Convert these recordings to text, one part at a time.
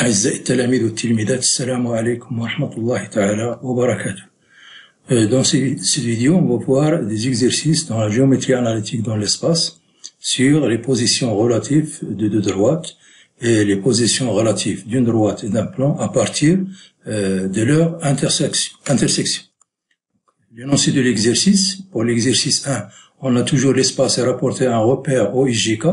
أعزائي التلاميذ والتلميذات السلام عليكم ورحمة الله تعالى وبركاته. Dans cette vidéo, on va voir des exercices dans la géométrie analytique dans l'espace sur les positions relatives de deux droites et les positions relatives d'une droite et d'un plan à partir de leur intersection. L'énoncé de l'exercice, pour l'exercice 1, on a toujours l'espace et rapporté à un repère OIJK.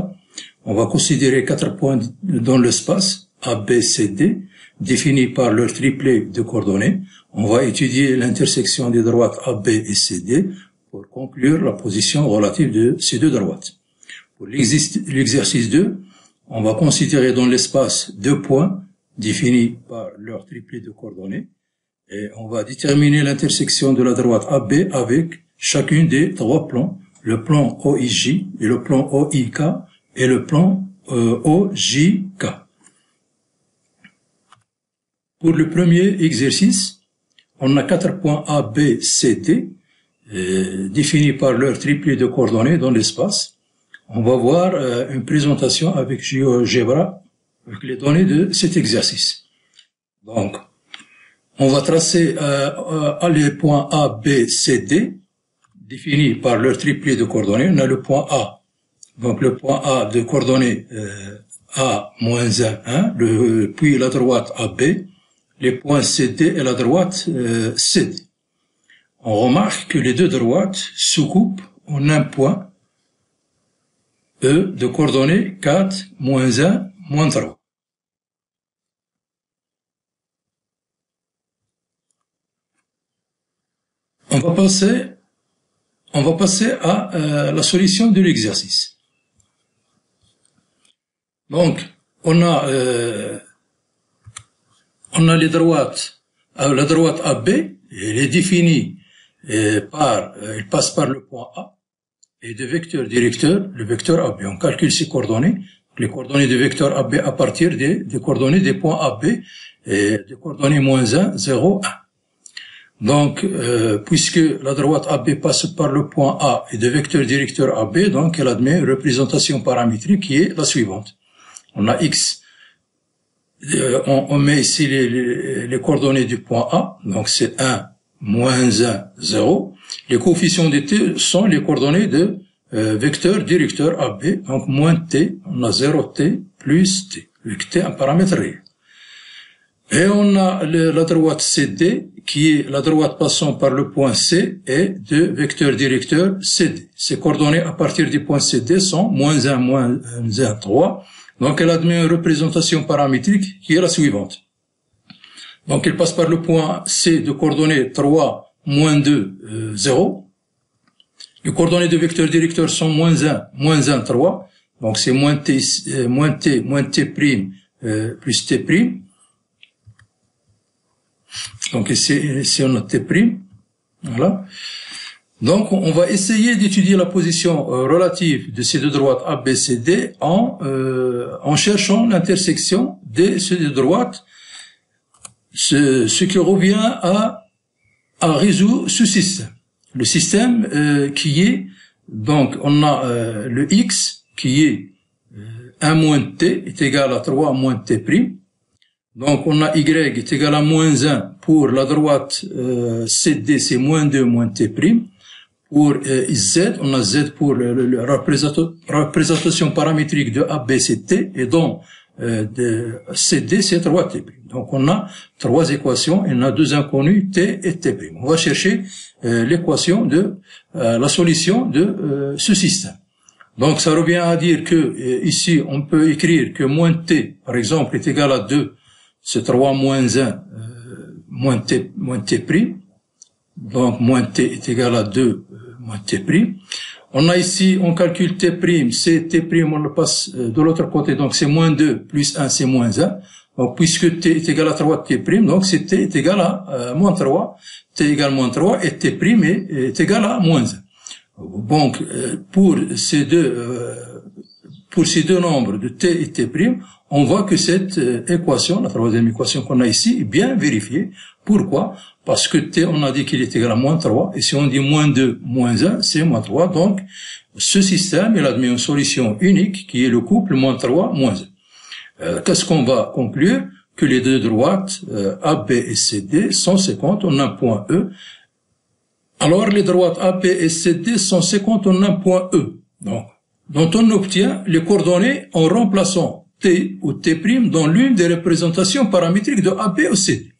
On va considérer 4 points dans l'espace A, B, C, D, définis par leur triplet de coordonnées. On va étudier l'intersection des droites A, B et C, D pour conclure la position relative de ces deux droites. Pour l'exercice 2, on va considérer dans l'espace 2 points définis par leur triplet de coordonnées et on va déterminer l'intersection de la droite AB avec chacune des 3 plans, le plan OIJ et le plan OIK et le plan OJK. Pour le premier exercice, on a 4 points A, B, C, D, définis par leur triplet de coordonnées dans l'espace. On va voir une présentation avec GeoGebra, avec les données de cet exercice. Donc, on va tracer les points A, B, C, D, définis par leur triplet de coordonnées. On a le point A. Donc, le point A de coordonnées A-1, 1, puis la droite AB, les points CD et la droite CD. On remarque que les deux droites se coupent en un point E de coordonnées 4, -1, -3. On va passer à la solution de l'exercice. Donc, on a les droites, la droite AB, elle est définie elle passe par le point A, et de vecteur directeur, le vecteur AB. On calcule ces coordonnées, les coordonnées du vecteur AB à partir des coordonnées des points AB, et des coordonnées -1, 0, 1. Donc, puisque la droite AB passe par le point A et de vecteur directeur AB, donc elle admet une représentation paramétrique qui est la suivante. On a X. On met ici les coordonnées du point A, donc c'est 1, -1, 0. Les coefficients de T sont les coordonnées de vecteur directeur AB, donc moins T, on a 0T plus T, avec T un paramètre réel. Et on a la droite CD, qui est la droite passant par le point C et de vecteur directeur CD. Ces coordonnées à partir du point CD sont -1, -1, 3. Donc, elle admet une représentation paramétrique qui est la suivante. Donc, elle passe par le point C de coordonnées 3, -2, 0. Les coordonnées de vecteur directeur sont -1, -1, 3. Donc, c'est -T plus T'. Donc, ici, on a T'. Voilà. Donc, on va essayer d'étudier la position relative de ces deux droites A, B, C, D en cherchant l'intersection de ces deux droites, ce qui revient à résoudre ce système. Le système qui est, donc, on a le X qui est 1 - T est égal à 3 - T'. Donc, on a Y est égal à -1 pour la droite CD, c'est -2 T'. Pour Z, on a Z pour la représentation paramétrique de ABCT et donc de CD, c'est 3T'. Donc on a 3 équations et on a 2 inconnues T et T'. On va chercher l'équation de la solution de ce système. Donc ça revient à dire que ici on peut écrire que -T, par exemple, est égal à 2, c'est 3 -1 T'. Donc -T est égal à 2 T'. On a ici, on calcule T', c'est T', on le passe de l'autre côté, donc c'est -2 plus 1, c'est -1. Donc puisque T est égal à 3 T', donc c'est T est égal à -3, T égale -3 et T' est égal à -1. Donc pour ces deux nombres de T et T', on voit que cette équation, la troisième équation qu'on a ici, est bien vérifiée. Pourquoi? Parce que T, on a dit qu'il est égal à -3, et si on dit -2, -1, c'est -3, donc ce système, il admet une solution unique, qui est le couple -3, -1. Qu'est-ce qu'on va conclure? que les deux droites AB et CD sont séquentes en un point E. Alors les droites AB et CD sont séquentes en un point E. Donc, dont on obtient les coordonnées en remplaçant T ou T' dans l'une des représentations paramétriques de AB ou CD.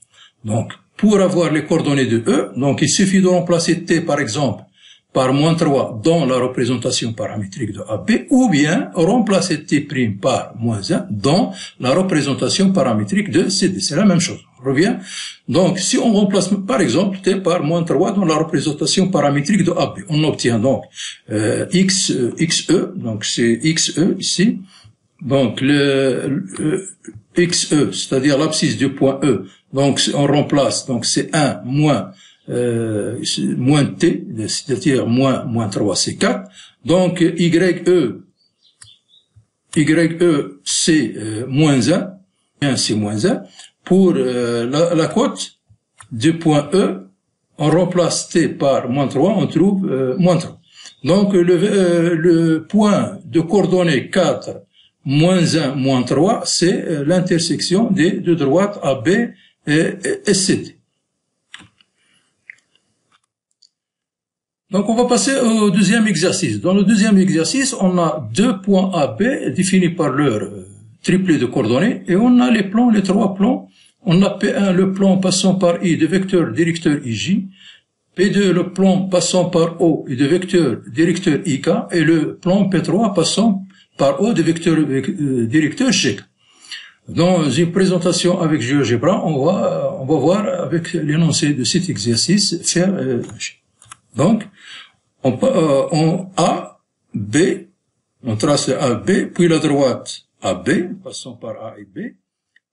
Donc, pour avoir les coordonnées de E, donc il suffit de remplacer T par exemple par -3 dans la représentation paramétrique de AB, ou bien remplacer T' par -1 dans la représentation paramétrique de CD. C'est la même chose. On revient. Donc, si on remplace par exemple T par -3 dans la représentation paramétrique de AB, on obtient donc XE, donc c'est XE ici. Donc, XE, c'est-à-dire l'abscisse du point E, donc on remplace, donc c'est 1 moins T, c'est-à-dire moins 3, c'est 4. Donc, YE, c'est moins 1, c'est moins 1. Pour la cote du point E, on remplace T par -3, on trouve moins 3. Donc, le point de coordonnées 4, -1, -3, c'est l'intersection des deux droites AB et CD. Donc, on va passer au deuxième exercice. Dans le deuxième exercice, on a deux points AB définis par leur triplet de coordonnées, et on a les trois plans. On a P1, le plan passant par I de vecteur directeur IJ, P2, le plan passant par O et de vecteur directeur IK, et le plan P3 passant par O de vecteur directeur GK. Dans une présentation avec GeoGebra, on va voir avec l'énoncé de cet exercice faire donc on A, B, on trace A, B, puis la droite AB, passant par A et B,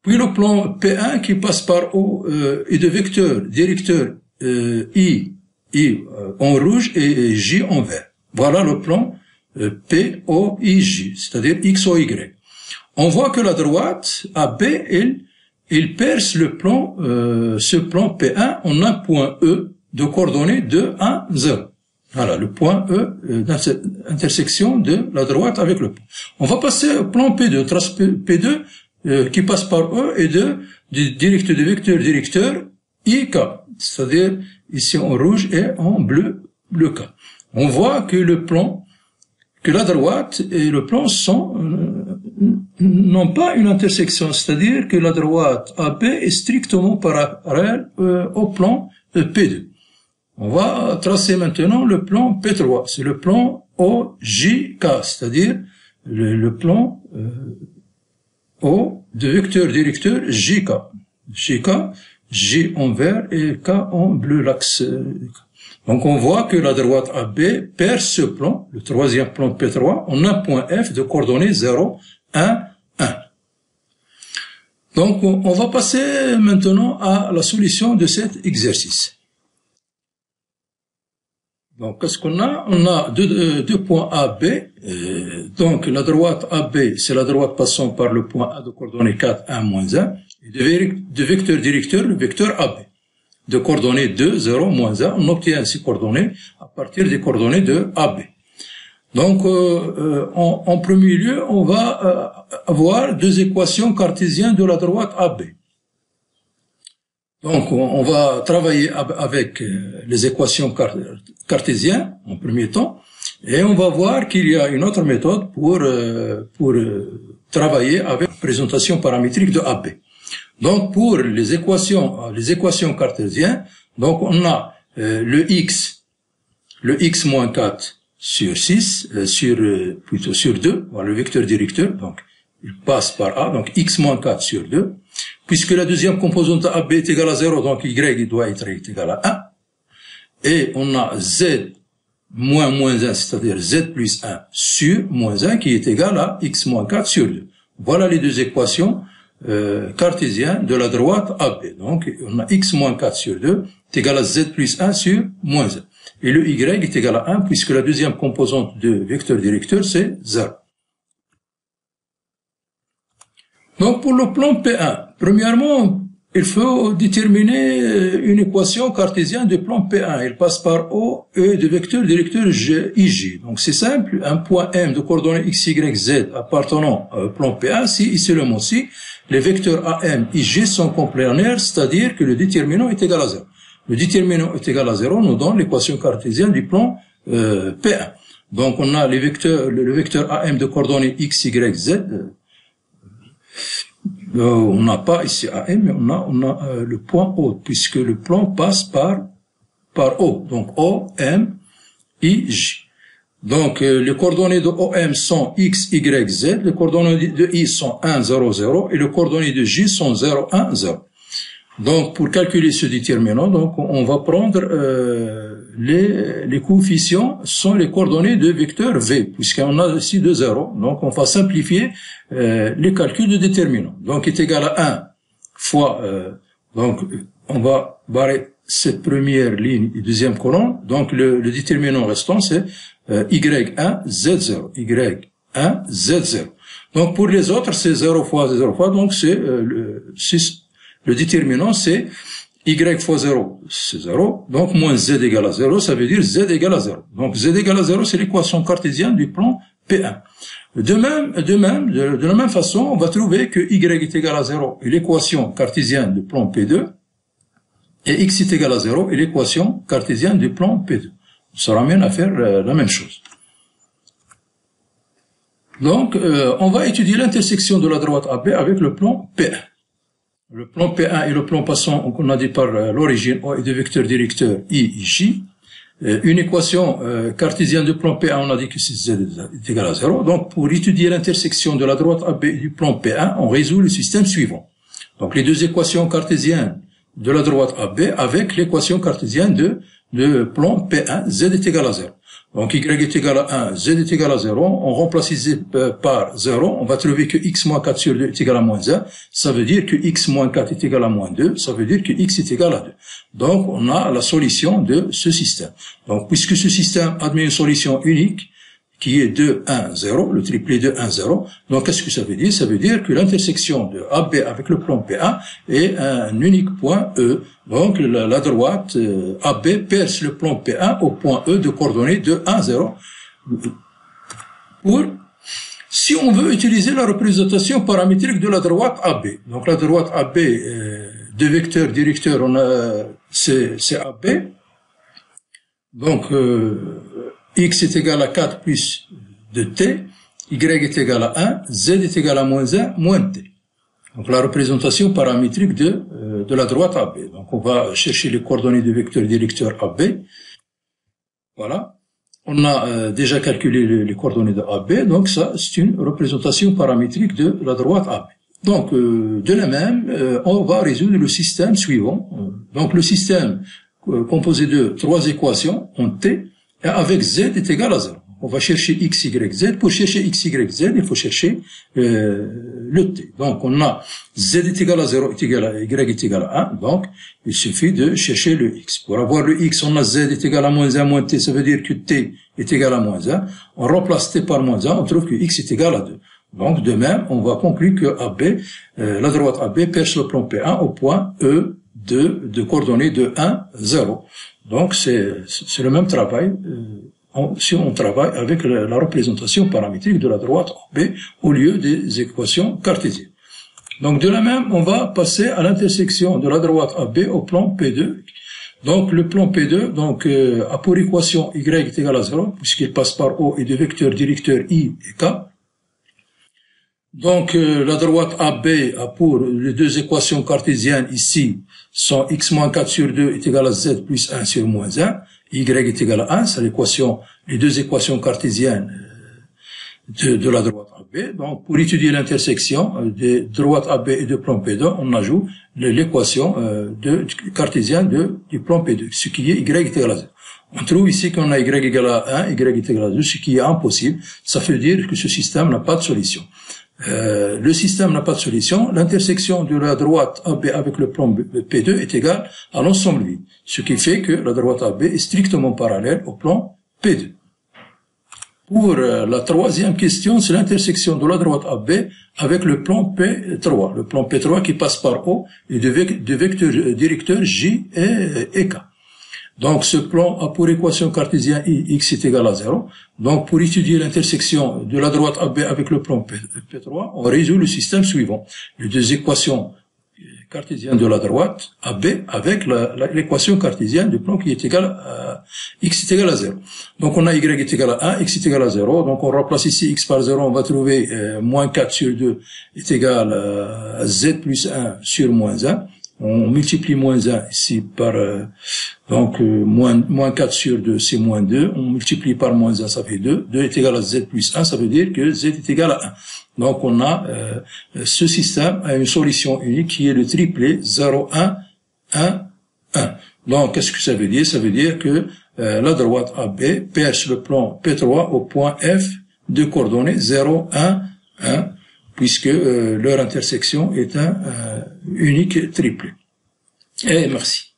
puis le plan P1 qui passe par O et de vecteur directeur I en rouge et J en vert. Voilà le plan P, O, I, J, c'est-à-dire X, O, Y. On voit que la droite AB, elle perce le plan, ce plan P1 en un point E de coordonnées 2, 1, 0. Voilà, le point E d'intersection de la droite avec le point. On va passer au plan P2, trace P2 qui passe par E et du vecteur directeur IK, c'est-à-dire ici en rouge et en bleu K. On voit que la droite et le plan n'ont pas une intersection, c'est-à-dire que la droite AB est strictement parallèle au plan P2. On va tracer maintenant le plan P3, c'est le plan OJK, c'est-à-dire le plan O de vecteur directeur JK. JK, J en vert et K en bleu, l'axe. Donc on voit que la droite AB perce ce plan, le troisième plan P3, en un point F de coordonnées 0, 1, 1. Donc on va passer maintenant à la solution de cet exercice. Donc qu'est-ce qu'on a? On a deux points AB. Donc la droite AB, c'est la droite passant par le point A de coordonnées 4, 1, moins 1. Et de vecteur directeur, le vecteur AB. De coordonnées 2, 0, moins 1, on obtient ces coordonnées à partir des coordonnées de AB. Donc, en premier lieu, on va avoir deux équations cartésiennes de la droite AB. Donc, on va travailler avec les équations cartésiennes en premier temps, et on va voir qu'il y a une autre méthode pour travailler avec la présentation paramétrique de AB. Donc, pour les équations cartésiennes, donc on a le x moins 4 sur 6, plutôt sur 2, voilà, le vecteur directeur, donc il passe par A, donc x moins 4 sur 2, puisque la deuxième composante de AB est égale à 0, donc y il doit être égal à 1, et on a z moins 1, c'est-à-dire z plus 1 sur moins 1, qui est égal à x moins 4 sur 2. Voilà les deux équations cartésiennes de la droite AB. Donc, on a x moins 4 sur 2 est égal à z plus 1 sur moins 1. Et le y est égal à 1 puisque la deuxième composante de vecteur directeur, c'est 0. Donc, pour le plan P1, premièrement, il faut déterminer une équation cartésienne du plan P1. Il passe par O, E de vecteur directeur IJ. Donc, c'est simple. Un point M de coordonnées X, Y, Z appartenant au plan P1, si seulement si les vecteurs AM et G sont complémentaires, c'est-à-dire que le déterminant est égal à 0. Le déterminant est égal à 0 nous donne l'équation cartésienne du plan P1. Donc on a les vecteurs, le vecteur AM de coordonnées x, y, z. On n'a pas ici AM, mais on a le point O, puisque le plan passe par O. Donc O, M, I, J. Donc les coordonnées de OM sont x, y, z. Les coordonnées de I sont 1, 0, 0. Et les coordonnées de J sont 0, 1, 0. Donc pour calculer ce déterminant, donc on va prendre les coefficients sont les coordonnées de vecteur V, puisqu'on a ici 2 zéros. Donc on va simplifier les calculs de déterminant. Donc est égal à 1 fois, donc on va barrer cette première ligne et deuxième colonne. Donc le déterminant restant c'est Y1, Z0, Y1, Z0. Donc pour les autres c'est 0 fois 0 fois, donc c'est le déterminant c'est y fois 0, c'est 0, donc moins z égale à 0, ça veut dire z égale à 0. Donc z égale à 0, c'est l'équation cartésienne du plan P1. De la même façon, on va trouver que y est égal à 0 est l'équation cartésienne du plan P2, et x est égal à 0 est l'équation cartésienne du plan P2. Ça ramène à faire la même chose. Donc, on va étudier l'intersection de la droite AB avec le plan P1. Le plan P1 et le plan passant, qu'on a dit par l'origine O et de vecteurs directeurs I et J. Une équation cartésienne du plan P1, on a dit que c'est Z est égal à 0. Donc, pour étudier l'intersection de la droite AB et du plan P1, on résout le système suivant. Donc, les deux équations cartésiennes de la droite AB avec l'équation cartésienne de plan P1, Z est égal à 0. Donc, Y est égal à 1, Z est égal à 0. On remplace Z par 0. On va trouver que X moins 4 sur 2 est égal à moins 1. Ça veut dire que X moins 4 est égal à moins 2. Ça veut dire que X est égal à 2. Donc, on a la solution de ce système. Donc, puisque ce système admet une solution unique, qui est 2, 1, 0, le triplé de 1, 0. Donc, qu'est-ce que ça veut dire? Ça veut dire que l'intersection de AB avec le plan P1 est un unique point E. Donc, la droite AB perce le plan P1 au point E de coordonnées de 1, 0. Si on veut utiliser la représentation paramétrique de la droite AB. Donc, la droite AB, de vecteurs directeurs, c'est AB. Donc, X est égal à 4 plus de T, Y est égal à 1, Z est égal à moins 1, moins T. Donc la représentation paramétrique de la droite AB. Donc on va chercher les coordonnées du vecteur directeur AB. Voilà. On a déjà calculé les coordonnées de AB, donc ça c'est une représentation paramétrique de la droite AB. Donc de la même, on va résoudre le système suivant. Donc le système composé de 3 équations en T, avec Z est égal à 0. On va chercher X, Y, Z. Pour chercher X, Y, Z, il faut chercher le T. Donc, on a Z est égal à 0, Y est égal à 1. Donc, il suffit de chercher le X. Pour avoir le X, on a Z est égal à moins 1, moins T. Ça veut dire que T est égal à moins 1. On remplace T par moins 1, on trouve que X est égal à 2. Donc, de même, on va conclure que AB, la droite AB perce le plan P1 au point E de coordonnées de 1, 0. Donc, c'est le même travail, si on travaille avec la représentation paramétrique de la droite AB au lieu des équations cartésiennes. Donc, de la même, on va passer à l'intersection de la droite AB au plan P2. Donc, le plan P2, donc, a pour équation Y est égal à 0, puisqu'il passe par O et de vecteurs directeurs I et K. Donc, la droite AB a pour les deux équations cartésiennes ici, sont x moins 4 sur 2 est égal à z plus 1 sur moins 1, y est égal à 1, c'est l'équation, les deux équations cartésiennes de la droite AB. Donc, pour étudier l'intersection des droites AB et de plan P2, on ajoute l'équation cartésienne du plan P2, ce qui est y est égal à 0. On trouve ici qu'on a y égal à 1, y est égal à 2, ce qui est impossible. Ça veut dire que ce système n'a pas de solution. Le système n'a pas de solution. L'intersection de la droite AB avec le plan P2 est égale à l'ensemble vide, ce qui fait que la droite AB est strictement parallèle au plan P2. Pour la troisième question, c'est l'intersection de la droite AB avec le plan P3. Le plan P3 qui passe par O et de vecteurs directeurs J et K. Donc, ce plan a pour équation cartésienne x est égal à 0. Donc, pour étudier l'intersection de la droite AB avec le plan P3, on résout le système suivant. Les deux équations cartésiennes de la droite AB avec l'équation cartésienne du plan qui est égal à x est égal à 0. Donc, on a y est égal à 1, x est égal à 0. Donc, on remplace ici x par 0, on va trouver moins 4 sur 2 est égal à z plus 1 sur moins 1. On multiplie moins 1 ici par, moins 4 sur 2, c'est moins 2. On multiplie par moins 1, ça fait 2. 2 est égal à z plus 1, ça veut dire que z est égal à 1. Donc, on a, ce système a une solution unique qui est le triplet 0, 1, 1, 1. Donc, qu'est-ce que ça veut dire? Ça veut dire que, la droite AB perce le plan P3 au point F de coordonnées 0, 1, 1. Puisque leur intersection est un unique triplet. Et merci.